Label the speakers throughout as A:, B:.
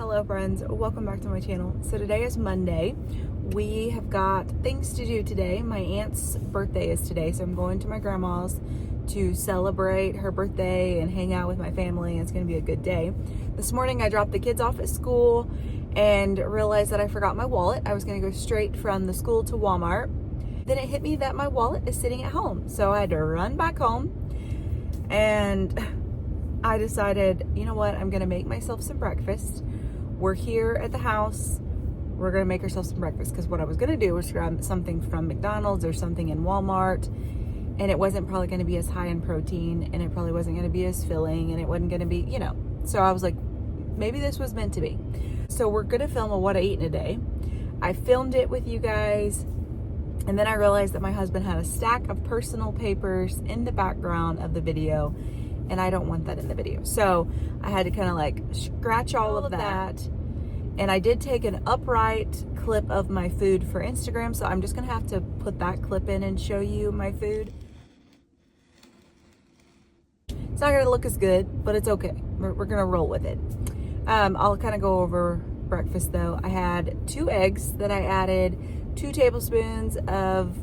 A: Hello friends, welcome back to my channel. So today is Monday. We have got things to do today. My aunt's birthday is today, so I'm going to my grandma's to celebrate her birthday and hang out with my family. It's gonna be a good day. This morning I dropped the kids off at school and realized that I forgot my wallet. I was gonna go straight from the school to Walmart. Then it hit me that my wallet is sitting at home. So I had to run back home and I decided, you know what, I'm gonna make myself some breakfast. We're here at the house. We're gonna make ourselves some breakfast because what I was gonna do was grab something from McDonald's or something in Walmart, and it wasn't probably gonna be as high in protein, and it probably wasn't gonna be as filling, and it wasn't gonna be, you know. So I was like, maybe this was meant to be. So we're gonna film a what I eat in a day. I filmed it with you guys, and then I realized that my husband had a stack of personal papers in the background of the video, and I don't want that in the video. So I had to kind of like scratch all of that. And I did take an upright clip of my food for Instagram, so I'm just gonna have to put that clip in and show you my food. It's not gonna look as good, but it's okay. We're gonna roll with it. I'll kind of go over breakfast though. I had 2 eggs that I added 2 tablespoons of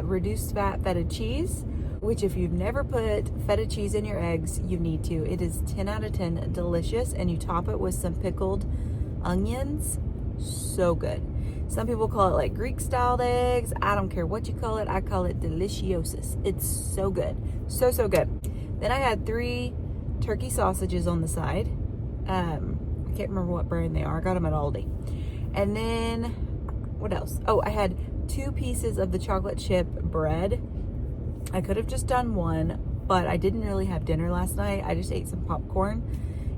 A: reduced fat feta cheese, which if you've never put feta cheese in your eggs, you need to. It is 10 out of 10 delicious, and you top it with some pickled onions. So good. Some people call it like Greek styled eggs. I don't care what you call it. I call it deliciosus. It's so good. So good. Then I had 3 turkey sausages on the side. I can't remember what brand they are. I got them at Aldi. And then what else? Oh, I had 2 pieces of the chocolate chip bread. I could have just done 1, but I didn't really have dinner last night. I just ate some popcorn.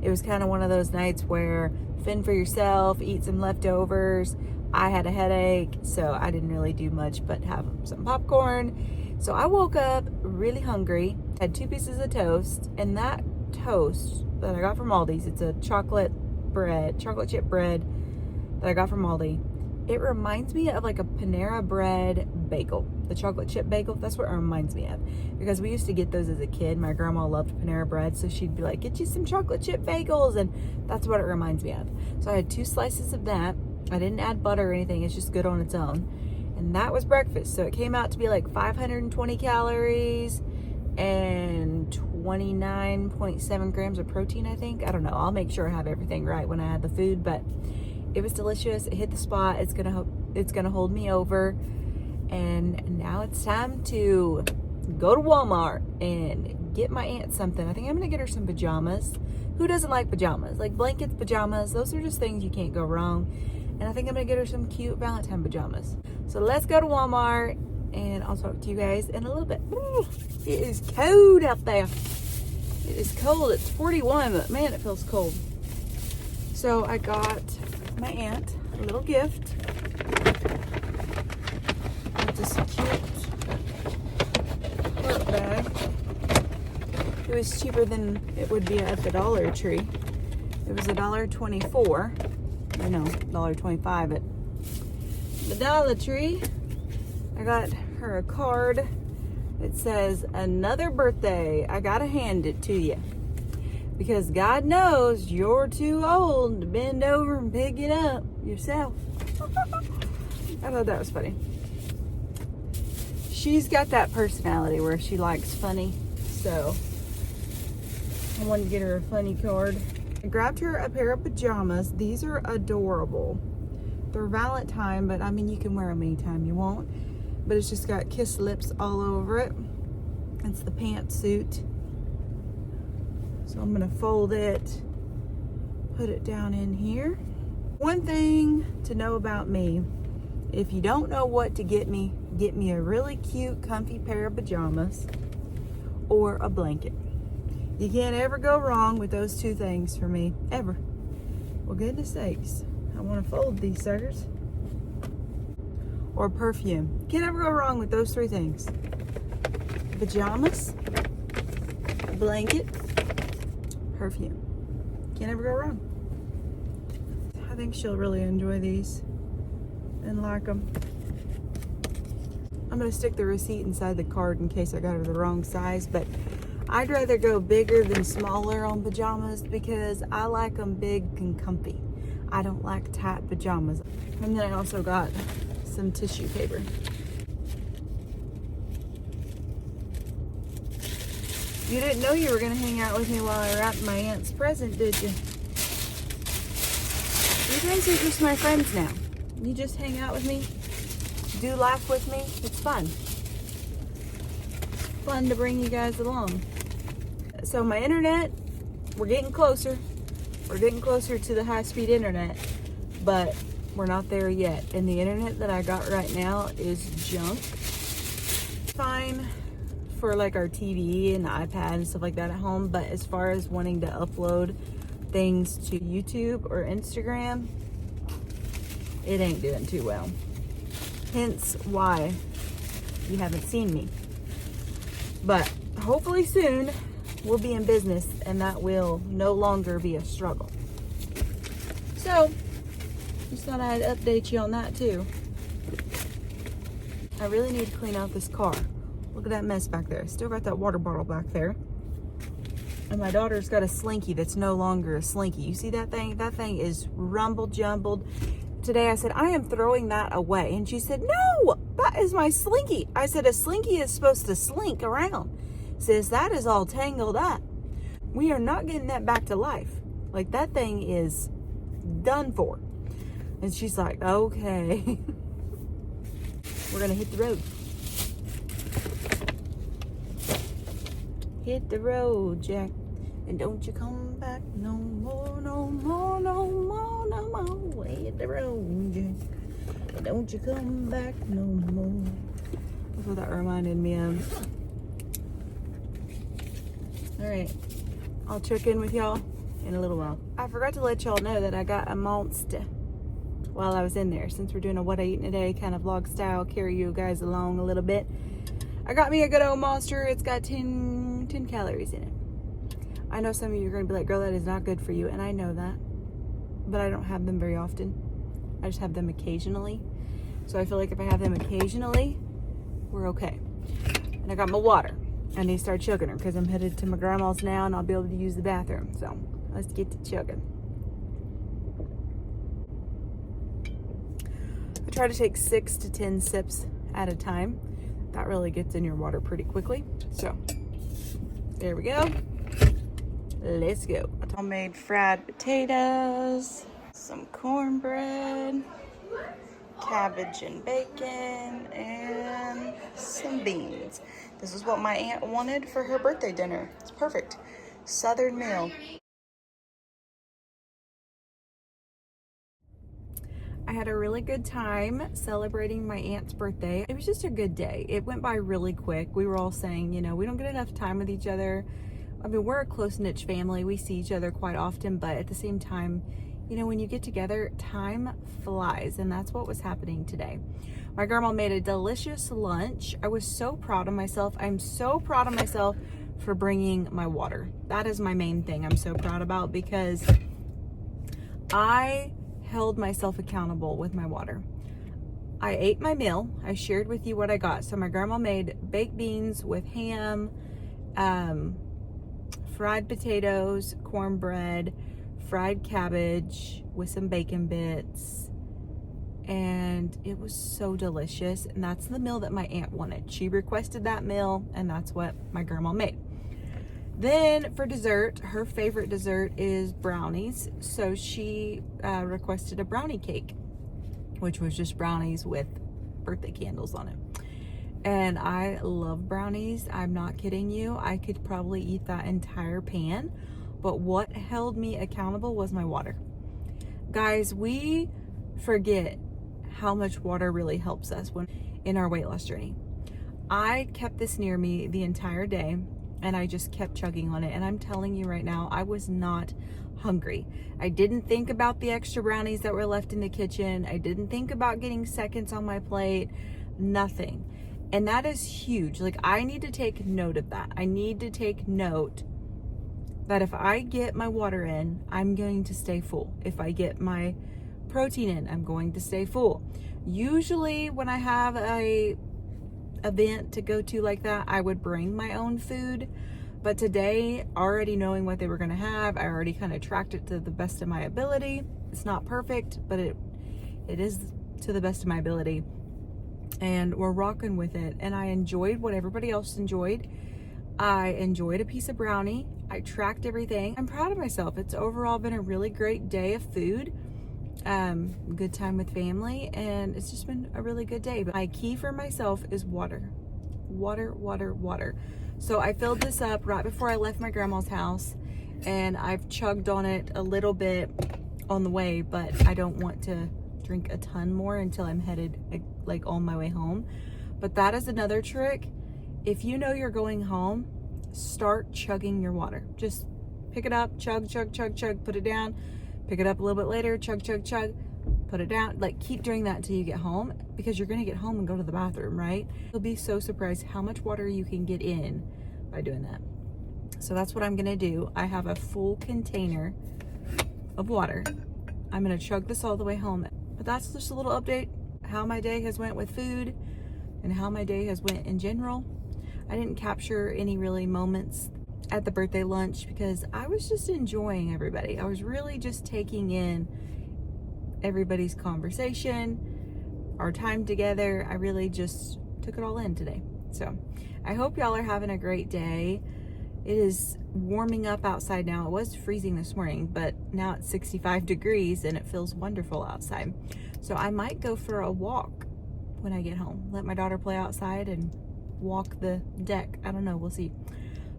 A: It was kind of one of those nights where fend for yourself, eat some leftovers. I had a headache, so I didn't really do much but have some popcorn. So I woke up really hungry, had 2 pieces of toast, and that toast that I got from Aldi's, it's a chocolate chip bread that I got from Aldi. It reminds me of like a Panera Bread bagel, the chocolate chip bagel. That's what it reminds me of, because we used to get those as a kid. My grandma loved Panera Bread, so she'd be like, get you some chocolate chip bagels, and that's what it reminds me of. So I had 2 slices of that. I didn't add butter or anything. It's just good on its own. And that was breakfast. So it came out to be like 520 calories and 29.7 grams of protein, I think. I don't know. I'll make sure I have everything right when I add the food, but it was delicious. It hit the spot. It's gonna hold me over. And now it's time to go to Walmart and get my aunt something. I think I'm gonna get her some pajamas. Who doesn't like pajamas? Like blankets, pajamas, those are just things you can't go wrong. And I think I'm gonna get her some cute Valentine pajamas. So let's go to Walmart and I'll talk to you guys in a little bit. Ooh, it is cold out there. It is cold. It's 41, but man, it feels cold. So I got my aunt a little gift. It's this cute tote bag. It was cheaper than it would be at the Dollar Tree. It was $1.24. I know, $1.25 at the Dollar Tree. I got her a card that says, another birthday. I gotta hand it to you, because God knows you're too old to bend over and pick it up yourself. I thought that was funny. She's got that personality where she likes funny, so I wanted to get her a funny card. I grabbed her a pair of pajamas. These are adorable. They're Valentine, but I mean, you can wear them anytime you want. But it's just got kiss lips all over it. It's the pantsuit. So I'm gonna fold it, put it down in here. One thing to know about me, if you don't know what to get me a really cute, comfy pair of pajamas or a blanket. You can't ever go wrong with those 2 things for me, ever. Well, goodness sakes, I wanna fold these suckers. Or perfume. Can't ever go wrong with those 3 things. Pajamas, blanket, perfume. Can't ever go wrong. I think she'll really enjoy these and like them. I'm gonna stick the receipt inside the card in case I got her the wrong size, but I'd rather go bigger than smaller on pajamas because I like them big and comfy. I don't like tight pajamas. And then I also got some tissue paper. You didn't know you were gonna hang out with me while I wrapped my aunt's present, did you? You guys are just my friends now. You just hang out with me, do laugh with me. It's fun. Fun to bring you guys along. So my internet, we're getting closer. We're getting closer to the high-speed internet, but we're not there yet. And the internet that I got right now is junk. Fine for like our TV and the iPad and stuff like that at home, but as far as wanting to upload things to YouTube or Instagram, it ain't doing too well. Hence why you haven't seen me. But hopefully soon we'll be in business and that will no longer be a struggle. So, just thought I'd update you on that too. I really need to clean out this car. Look at that mess back there. Still got that water bottle back there. And my daughter's got a Slinky that's no longer a Slinky. You see that thing? That thing is rumbled, jumbled. Today I said, I am throwing that away. And she said, no, that is my Slinky. I said, a Slinky is supposed to slink around. Says, that is all tangled up. We are not getting that back to life. Like, that thing is done for. And she's like, okay. We're gonna hit the road. Hit the road, Jack. And don't you come back no more, no more, no more, no more. Hit the road, Jack. And don't you come back no more. That's what that reminded me of. Alright, I'll check in with y'all in a little while. I forgot to let y'all know that I got a monster while I was in there. Since we're doing a what I eat in a day kind of vlog style, carry you guys along a little bit. I got me a good old monster. It's got 10 calories in it. I know some of you are going to be like, girl, that is not good for you. And I know that. But I don't have them very often. I just have them occasionally. So I feel like if I have them occasionally, we're okay. And I got my water. I need to start chugging her because I'm headed to my grandma's now and I'll be able to use the bathroom. So let's get to chugging. I try to take 6 to 10 sips at a time. That really gets in your water pretty quickly. So there we go. Let's go. I made fried potatoes, some cornbread, cabbage and bacon, and some beans. This is what my aunt wanted for her birthday dinner. It's perfect. Southern meal. I had a really good time celebrating my aunt's birthday. It was just a good day. It went by really quick. We were all saying, you know, we don't get enough time with each other. I mean, we're a close-knit family. We see each other quite often, but at the same time, you know, when you get together, time flies, and that's what was happening today. My grandma made a delicious lunch. I was so proud of myself. I'm so proud of myself for bringing my water. That is my main thing I'm so proud about because I held myself accountable with my water. I ate my meal. I shared with you what I got. So my grandma made baked beans with ham, fried potatoes, cornbread, fried cabbage with some bacon bits, and it was so delicious. And that's the meal that my aunt wanted. She requested that meal, and that's what my grandma made. Then for dessert, her favorite dessert is brownies. So she requested a brownie cake, which was just brownies with birthday candles on it. And I love brownies. I'm not kidding you. I could probably eat that entire pan. But what held me accountable was my water. Guys, we forget how much water really helps us when in our weight loss journey. I kept this near me the entire day, and I just kept chugging on it. And I'm telling you right now, I was not hungry. I didn't think about the extra brownies that were left in the kitchen. I didn't think about getting seconds on my plate. Nothing. And that is huge. Like, I need to take note of that. I need to take note that if I get my water in, I'm going to stay full. If I get my protein in, I'm going to stay full. Usually when I have a event to go to like that, I would bring my own food, But today, already knowing what they were gonna have, I already kind of tracked it to the best of my ability. It's not perfect, but it is to the best of my ability. And we're rocking with it. And I enjoyed what everybody else enjoyed. I enjoyed a piece of brownie. I tracked everything. I'm proud of myself. It's overall been a really great day of food. Good time with family, and it's just been a really good day. But my key for myself is water. Water, water, water. So I filled this up right before I left my grandma's house, and I've chugged on it a little bit on the way, but I don't want to drink a ton more until I'm headed like on my way home. But that is another trick. If you know you're going home, start chugging your water. Just pick it up, chug, chug, chug, chug, put it down, pick it up a little bit later, chug, chug, chug, put it down. Like, keep doing that until you get home, because you're gonna get home and go to the bathroom, right? You'll be so surprised how much water you can get in by doing that. So that's what I'm gonna do. I have a full container of water. I'm gonna chug this all the way home. But that's just a little update, how my day has went with food and how my day has went in general. I didn't capture any really moments at the birthday lunch because I was just enjoying everybody. I was really just taking in everybody's conversation, our time together. I really just took it all in today. So I hope y'all are having a great day. It is warming up outside now. It was freezing this morning, but now it's 65 degrees and it feels wonderful outside. So I might go for a walk when I get home. Let my daughter play outside and walk the deck. I don't know, we'll see.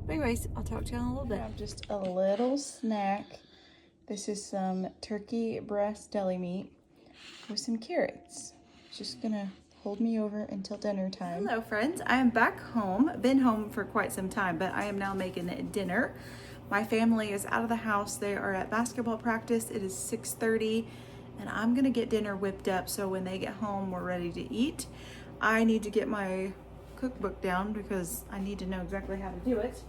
A: But anyways, I'll talk to you in a little bit. I have just a little snack. This is some turkey breast deli meat with some carrots. Just gonna hold me over until dinner time. Hello friends, I am back home. Been home for quite some time, but I am now making dinner. My family is out of the house. They are at basketball practice. It is 6:30 and I'm gonna get dinner whipped up so when they get home, we're ready to eat. I need to get my cookbook down because I need to know exactly how to do it.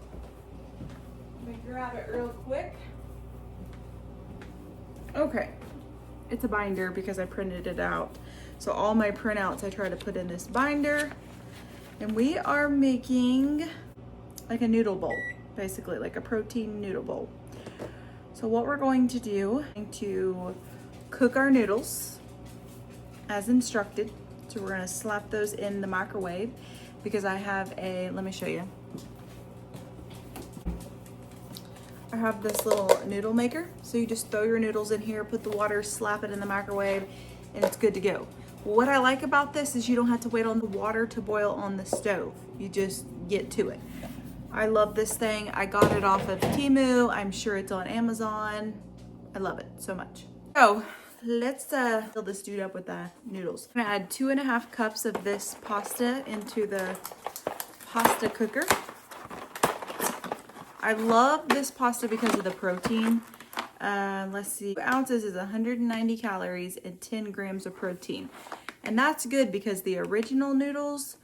A: Let me grab it real quick. Okay, it's a binder because I printed it out. So all my printouts I try to put in this binder. And we are making like a noodle bowl, basically like a protein noodle bowl. So what we're going to do is to cook our noodles as instructed. So we're gonna slap those in the microwave because I have a, let me show you. I have this little noodle maker. So you just throw your noodles in here, put the water, slap it in the microwave, and it's good to go. What I like about this is you don't have to wait on the water to boil on the stove. You just get to it. I love this thing. I got it off of Temu. I'm sure it's on Amazon. I love it so much. So let's fill this dude up with the noodles. I'm gonna add 2.5 cups of this pasta into the pasta cooker. I love this pasta because of the protein. Let's see, 2 ounces is 190 calories and 10 grams of protein. And that's good because the original noodles,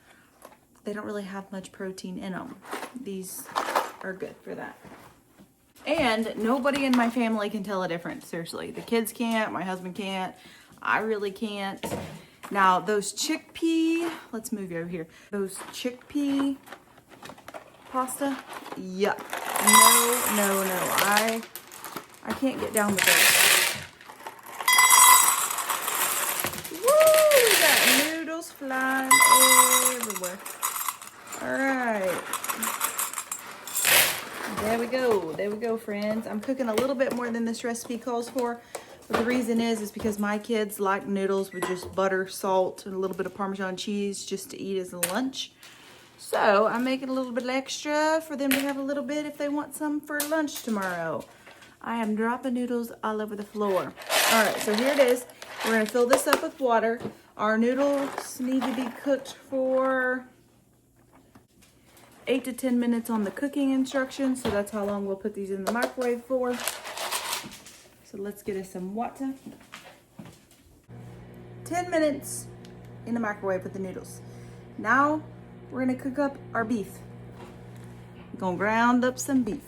A: they don't really have much protein in them. These are good for that. And nobody in my family can tell a difference, seriously. The kids can't, my husband can't, I really can't. Now those chickpea, let's move you over here. Those chickpea pasta, yuck. No, no, no, I can't get down with those. Woo, we got noodles flying everywhere. All right. There we go, friends. I'm cooking a little bit more than this recipe calls for. But the reason is because my kids like noodles with just butter, salt, and a little bit of Parmesan cheese just to eat as a lunch. So I'm making a little bit extra for them to have a little bit if they want some for lunch tomorrow. I am dropping noodles all over the floor. All right, so here it is. We're gonna fill this up with water. Our noodles need to be cooked for 8 to 10 minutes on the cooking instructions. So that's how long we'll put these in the microwave for. So let's get us some water. 10 minutes in the microwave with the noodles. Now we're gonna cook up our beef. We're gonna ground up some beef.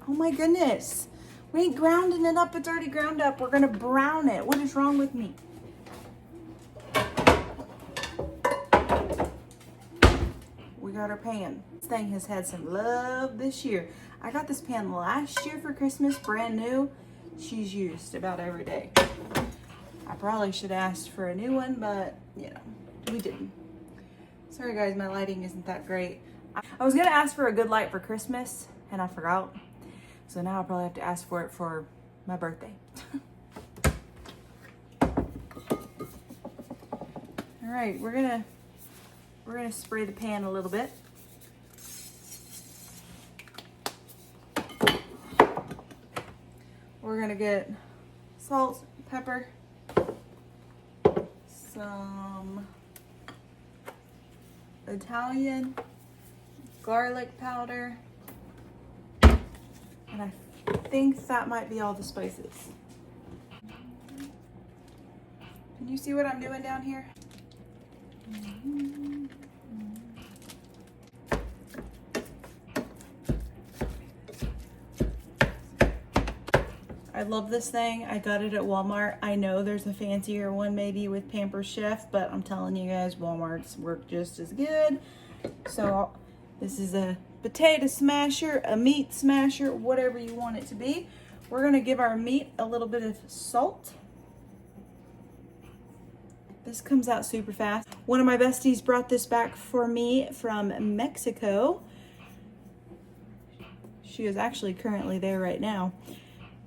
A: Oh my goodness. We ain't grounding it up, it's already ground up. We're gonna brown it. What is wrong with me? we got our pan. This thing has had some love this year. I got this pan last year for Christmas, brand new. She's used about every day. I probably should have asked for a new one, but you know, we didn't. Sorry guys, my lighting isn't that great. I was gonna ask for a good light for Christmas and I forgot. So now I'll probably have to ask for it for my birthday. All right, we're gonna spray the pan a little bit. We're gonna get salt, pepper, some Italian garlic powder, and I think that might be all the spices. Can you see what I'm doing down here? I love this thing. I got it at Walmart. I know there's a fancier one maybe with Pampered Chef, but I'm telling you guys, Walmart's work just as good. So this is a potato smasher, a meat smasher, whatever you want it to be. We're gonna give our meat a little bit of salt. This comes out super fast. One of my besties brought this back for me from Mexico. She is actually currently there right now.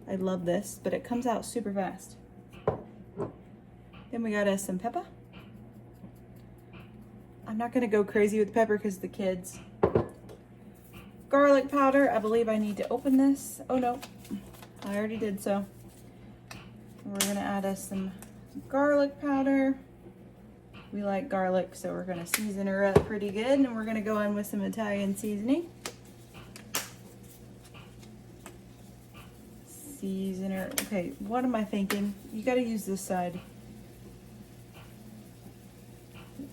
A: I love this, but it comes out super fast. Then we got us some pepper. I'm not gonna go crazy with pepper because the kids. Garlic powder. I believe I need to open this. Oh no, I already did so. We're gonna add us some garlic powder. We like garlic, so we're gonna season her up pretty good, and we're gonna go in with some Italian seasoning. Seasoner. Okay, what am I thinking? You gotta use this side.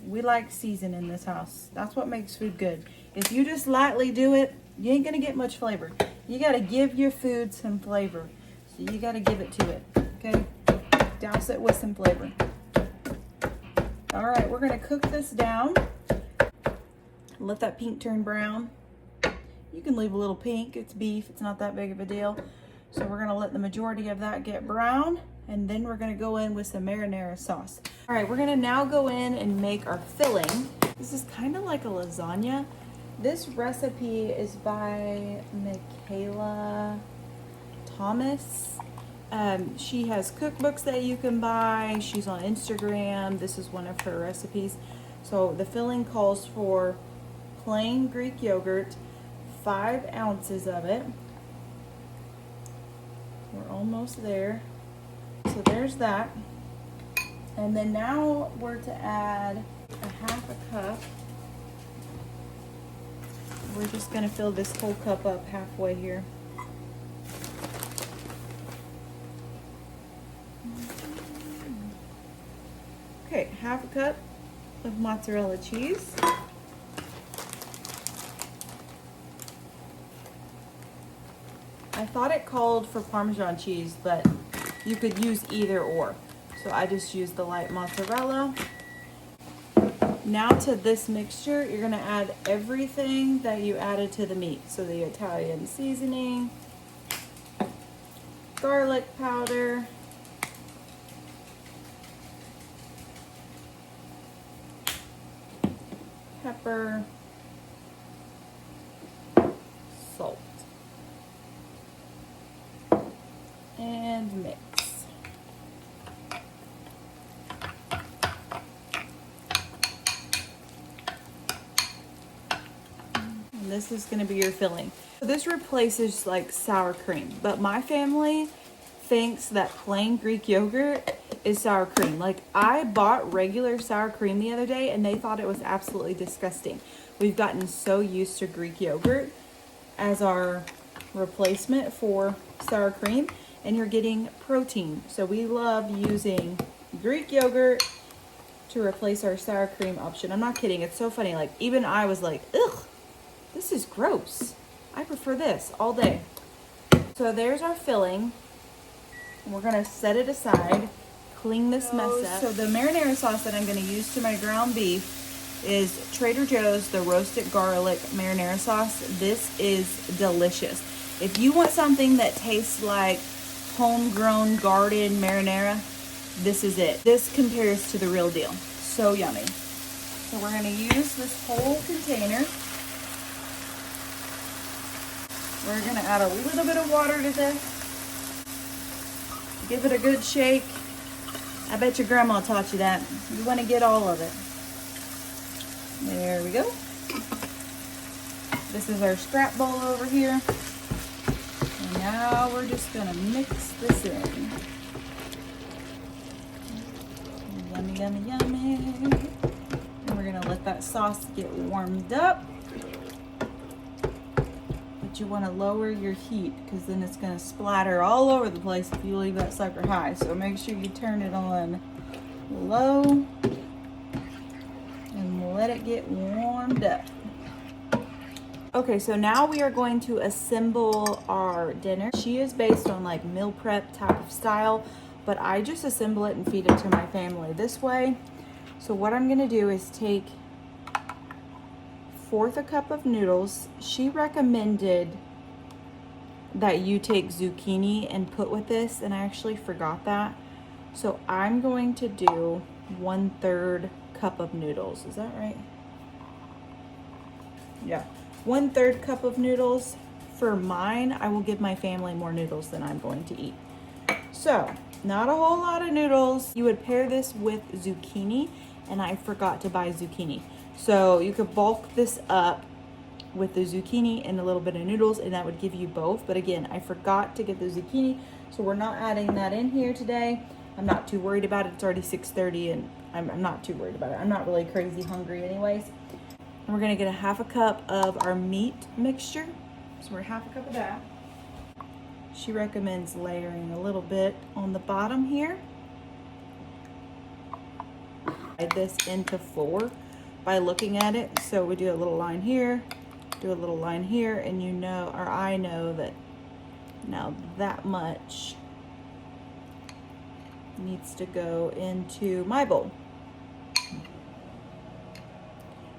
A: We like season in this house. That's what makes food good. If you just lightly do it, you ain't gonna get much flavor. You gotta give your food some flavor. So you gotta give it to it, okay? Douse it with some flavor. All right, we're gonna cook this down. Let that pink turn brown. You can leave a little pink, it's beef, it's not that big of a deal. So we're gonna let the majority of that get brown, and then we're gonna go in with some marinara sauce. All right, we're gonna now go in and make our filling. This is kind of like a lasagna. This recipe is by Michaela Thomas. She has cookbooks that you can buy. She's on Instagram. This is one of her recipes. So the filling calls for plain Greek yogurt, 5 ounces of it. We're almost there. So there's that. And then now we're to add a 1/2 cup. We're just gonna fill this whole cup up halfway here. Okay, 1/2 cup of mozzarella cheese. I thought it called for Parmesan cheese, but you could use either or. So I just used the light mozzarella. Now to this mixture, you're gonna add everything that you added to the meat. So the Italian seasoning, garlic powder, pepper, salt, and mix. And this is going to be your filling. So this replaces like sour cream, but my family thinks that plain Greek yogurt is sour cream. Like I bought regular sour cream the other day and they thought it was absolutely disgusting. We've gotten so used to Greek yogurt as our replacement for sour cream, and you're getting protein. So we love using Greek yogurt to replace our sour cream option. I'm not kidding. It's so funny. Like even I was like, ugh, this is gross. I prefer this all day. So there's our filling. We're gonna set it aside, clean this mess up. So the marinara sauce that I'm gonna use to my ground beef is Trader Joe's, the roasted garlic marinara sauce. This is delicious. If you want something that tastes like homegrown garden marinara, this is it. This compares to the real deal. So yummy. So we're gonna use this whole container. We're gonna add a little bit of water to this. Give it a good shake. I bet your grandma taught you that. You wanna get all of it. There we go. This is our scrap bowl over here. And now we're just gonna mix this in. Yummy, yummy, yummy. And we're gonna let that sauce get warmed up. But you wanna lower your heat because then it's gonna splatter all over the place if you leave that sucker high. So make sure you turn it on low. Let it get warmed up. Okay, so now we are going to assemble our dinner. She is based on like meal prep type of style, but I just assemble it and feed it to my family this way. So what I'm gonna do is take 1/4 cup of noodles. She recommended that you take zucchini and put with this, and I actually forgot that. So I'm going to do 1/3 cup of noodles. Is that right? Yeah. 1/3 cup of noodles. For mine, I will give my family more noodles than I'm going to eat. So, not a whole lot of noodles. You would pair this with zucchini, and I forgot to buy zucchini. So you could bulk this up with the zucchini and a little bit of noodles, and that would give you both. But again, I forgot to get the zucchini, so we're not adding that in here today. I'm not too worried about it. It's already 6:30 and I'm not too worried about it. I'm not really crazy hungry anyways. And we're gonna get a 1/2 cup of our meat mixture. So we're 1/2 cup of that. She recommends layering a little bit on the bottom here. Divide this into 4 by looking at it. So we do a little line here, do a little line here, and you know, or I know that now that much needs to go into my bowl.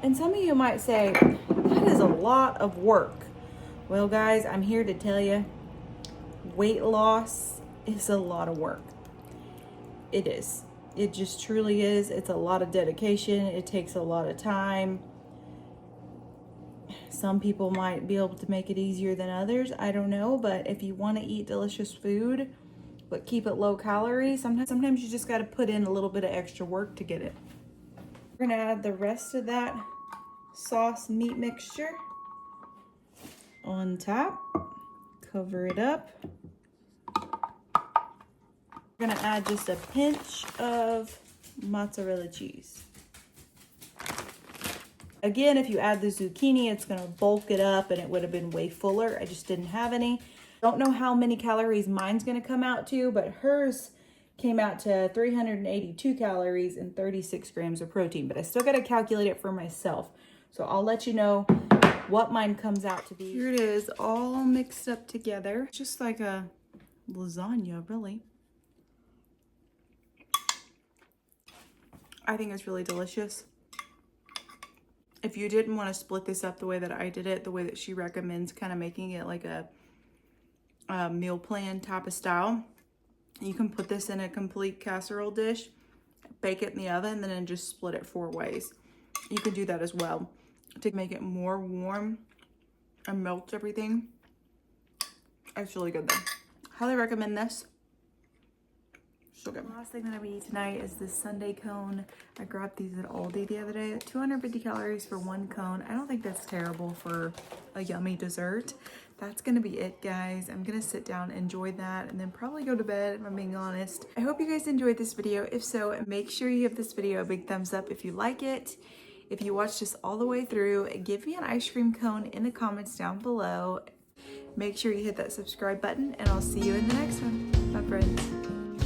A: And some of you might say, that is a lot of work. Well, guys, I'm here to tell you, weight loss is a lot of work. It is. It just truly is. It's a lot of dedication. It takes a lot of time. Some people might be able to make it easier than others. I don't know, but if you want to eat delicious food, but keep it low calorie, sometimes you just got to put in a little bit of extra work to get it. We're gonna add the rest of that sauce meat mixture on top, cover it up. We're gonna add just a pinch of mozzarella cheese. Again, if you add the zucchini, it's gonna bulk it up and it would have been way fuller. I just didn't have any. Don't know how many calories mine's gonna come out to, but hers came out to 382 calories and 36 grams of protein, but I still gotta calculate it for myself. So I'll let you know what mine comes out to be. Here it is, all mixed up together. Just like a lasagna, really. I think it's really delicious. If you didn't want to split this up the way that I did it, the way that she recommends, kind of making it like a meal plan type of style, you can put this in a complete casserole dish, bake it in the oven, and then just split it 4 ways. You could do that as well to make it more warm and melt everything. It's really good though. Highly recommend this. So good. The last thing that I'm gonna eat tonight is this sundae cone. I grabbed these at Aldi the other day. 250 calories for 1 cone. I don't think that's terrible for a yummy dessert. That's gonna be it, guys. I'm gonna sit down, enjoy that, and then probably go to bed, if I'm being honest. I hope you guys enjoyed this video. If so, make sure you give this video a big thumbs up if you like it. If you watched this all the way through, give me an ice cream cone in the comments down below. Make sure you hit that subscribe button, and I'll see you in the next one. Bye, friends.